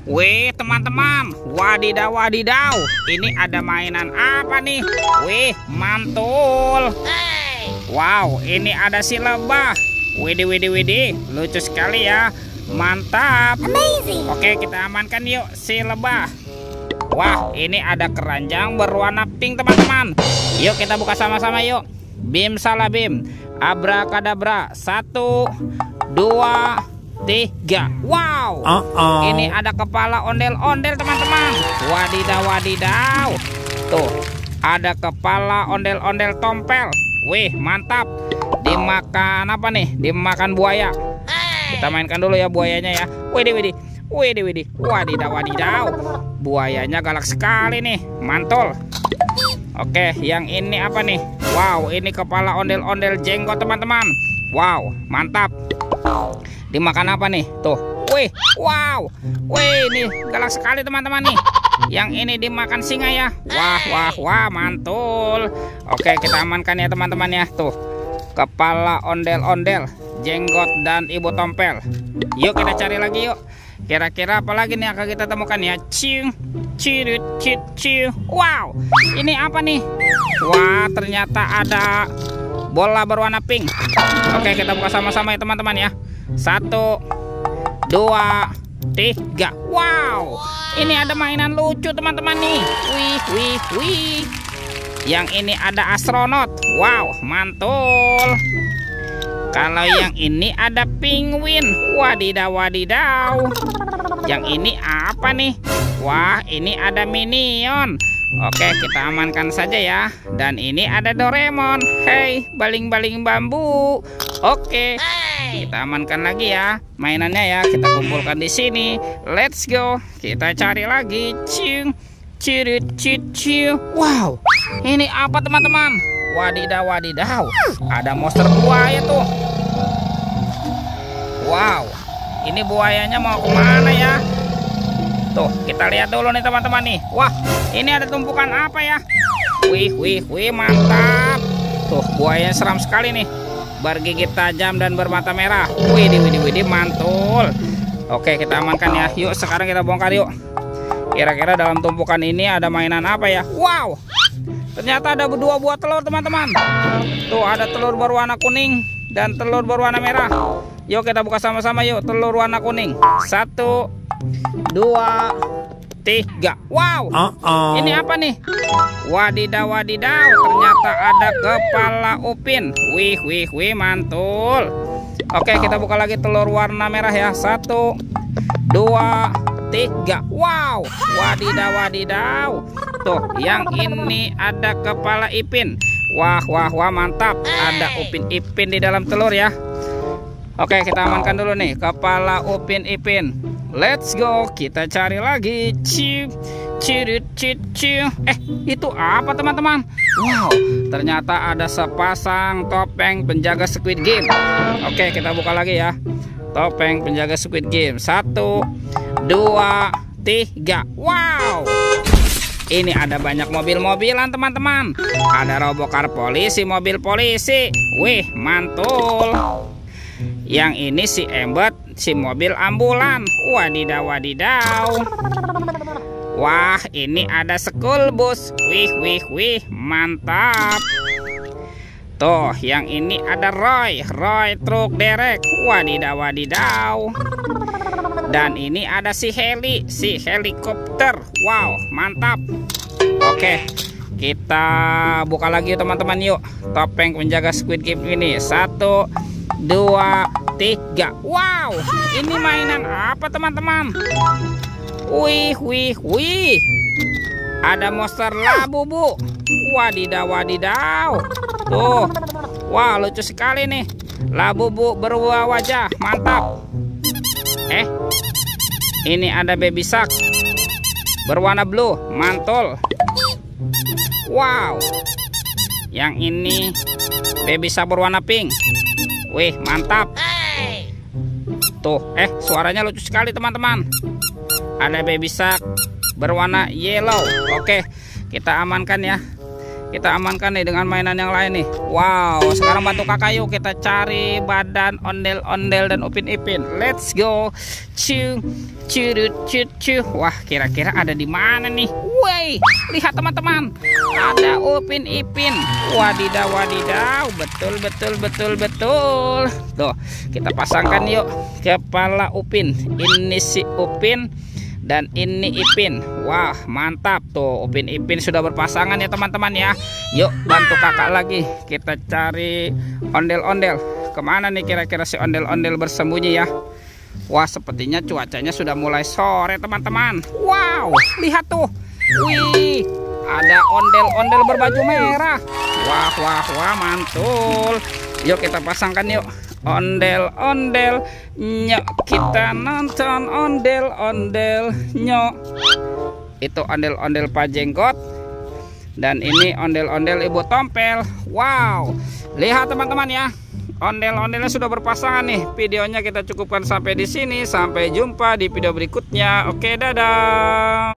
Wih teman-teman, wadidaw wadidaw, ini ada mainan apa nih? Wih mantul. Wow, ini ada si lebah. Widih widih widih, lucu sekali ya. Mantap. Amazing. Oke, kita amankan yuk si lebah. Wah, ini ada keranjang berwarna pink teman-teman. Yuk kita buka sama-sama yuk. Bim salah bim, abrakadabra, 1, 2, 3. Wow, ini ada kepala ondel-ondel teman-teman. Wadidaw wadidaw. Tuh, ada kepala ondel-ondel tompel. Wih, mantap. Dimakan apa nih? Dimakan buaya. Kita mainkan dulu ya buayanya ya. Widih widih, widih widih, wadidaw wadidaw. Buayanya galak sekali nih, mantul. Oke, yang ini apa nih? Wow, ini kepala ondel-ondel jenggot teman-teman. Wow, mantap. Dimakan apa nih? Tuh, wih, wow, wih, ini galak sekali teman-teman nih. Yang ini dimakan singa ya. Wah, wah, wah, mantul. Oke, kita amankan ya teman-teman ya. Tuh, kepala ondel-ondel, jenggot dan ibu tompel. Yuk kita cari lagi yuk. Kira-kira apa lagi nih akan kita temukan ya? Ciu, ciu, ciu, ciu. Wow, ini apa nih? Wah, ternyata ada bola berwarna pink. Oke, kita buka sama-sama ya teman-teman ya. 1, 2, 3. Wow, ini ada mainan lucu teman-teman nih. Wih, wih, wih. Yang ini ada astronot. Wow, mantul. Kalau yang ini ada penguin. Wadidaw wadidaw. Yang ini apa nih? Wah, ini ada minion. Oke, kita amankan saja ya. Dan ini ada Doraemon. Hei, baling-baling bambu. Oke, kita amankan lagi ya mainannya ya. Kita kumpulkan di sini. Let's go. Kita cari lagi. Cium, cirit, ciu. Wow, ini apa teman-teman? Wadidaw wadidaw. Ada monster buaya tuh. Wow, ini buayanya mau kemana ya? Tuh, kita lihat dulu nih teman-teman nih. Wah, ini ada tumpukan apa ya? Wih, wih, wih, mantap. Tuh, buayanya seram sekali nih. Bergigit tajam dan bermata merah. Widih, widih, widih, mantul. Oke, kita amankan ya. Yuk, sekarang kita bongkar yuk. Kira-kira dalam tumpukan ini ada mainan apa ya? Wow, ternyata ada 2 buah telur teman-teman. Tuh, ada telur berwarna kuning dan telur berwarna merah. Yuk kita buka sama-sama yuk. Telur warna kuning. 1, 2, 3. Wow, ini apa nih? Wadidaw wadidaw, ternyata ada kepala upin. Wih, wih, wih, mantul. Oke, kita buka lagi telur warna merah ya. 1, 2, 3. Wow, wadidaw wadidaw. Tuh, yang ini ada kepala ipin. Wah, wah, wah, mantap. Ada upin ipin di dalam telur ya. Oke, kita amankan dulu nih kepala upin ipin. Let's go, kita cari lagi. Ciu, cirit, ciu. Itu apa teman-teman? Wow, ternyata ada sepasang topeng penjaga Squid Game. Oke, kita buka lagi ya. Topeng penjaga Squid Game. 1, 2, 3. Wow, ini ada banyak mobil-mobilan teman-teman. Ada robokar polisi, mobil polisi. Wih, mantul. Yang ini si Embet, si mobil ambulan. Wadidaw wadidaw. Wah, ini ada school bus. Wih, wih, wih, mantap. Tuh, yang ini ada Roy truk derek. Wadidaw wadidaw. Dan ini ada si Heli, si helikopter. Wow, mantap. Oke, kita buka lagi teman-teman yuk. Topeng penjaga Squid Game ini. 1, 2, 3. Wow, ini mainan apa teman-teman? Wih, wih, wih. Ada monster labubu. Wadidaw wadidaw. Tuh, wah, lucu sekali nih. Labubu berubah wajah, mantap. Ini ada baby shark berwarna blue, mantul. Wow, yang ini baby shark berwarna pink. Wih, mantap. Tuh, suaranya lucu sekali teman-teman. Ada baby shark berwarna yellow. Oke, kita amankan ya. kita amankan nih dengan mainan yang lain nih. Wow, sekarang bantu kakak yuk kita cari badan ondel-ondel dan Upin Ipin. Let's go. Wah, kira-kira ada di mana nih? Wey, lihat teman-teman, ada Upin Ipin. Wadidaw, wadidaw, betul. Tuh, kita pasangkan yuk kepala Upin. Ini si Upin dan ini Ipin. Wah, mantap tuh, Upin Ipin sudah berpasangan ya teman-teman ya. Yuk bantu kakak lagi kita cari ondel-ondel. Kemana nih kira-kira si ondel-ondel bersembunyi ya? Wah, sepertinya cuacanya sudah mulai sore teman-teman. Wow, lihat tuh. Wih, ada ondel-ondel berbaju merah. Wah, mantul. Yuk kita pasangkan yuk. Ondel-ondel nyok, kita nonton ondel-ondel nyok. Itu ondel-ondel Pak Jenggot, dan ini ondel-ondel Ibu Tompel. Wow, lihat teman-teman ya, ondel-ondelnya sudah berpasangan nih. Videonya kita cukupkan sampai di sini. Sampai jumpa di video berikutnya. Oke, dadah.